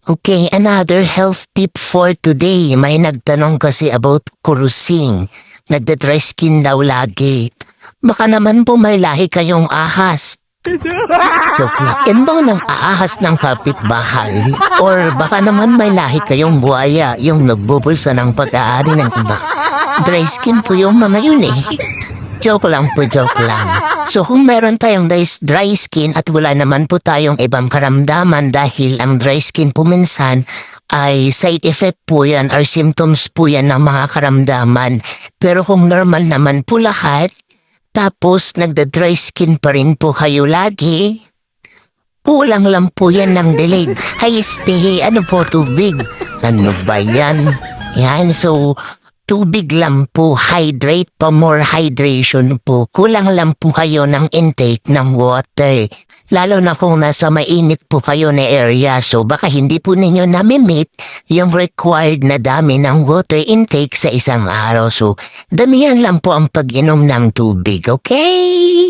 Okay, another health tip for today. May nagtanong kasi about kurusing. Nagda-dry skin daw lagi. Baka naman po may lahi kayong ahas. Joke lang. Yan bang nang aahas ng kapitbahay? Or baka naman may lahi kayong buhaya yung nagbubulsa ng pag-aari ng iba. Dry skin po yung mga yun eh. Joke lang po, joke lang. So kung meron tayong dry skin at wala naman po tayong ibang karamdaman dahil ang dry skin po minsan ay side effect po yan or symptoms po yan ng mga karamdaman. Pero kung normal naman po lahat, tapos nagda-dry skin pa rin po kayo lagi, kulang lang po yan ng delayed. Hay, ano po tubig? Ano ba yan? Yan, so tubig lang po, hydrate pa, more hydration po. Kulang lang po kayo ng intake ng water. Lalo na kung nasa mainit po kayo na area, so baka hindi po ninyo nami-meet yung required na dami ng water intake sa isang araw. So, damihan lang po ang pag-inom ng tubig, okay?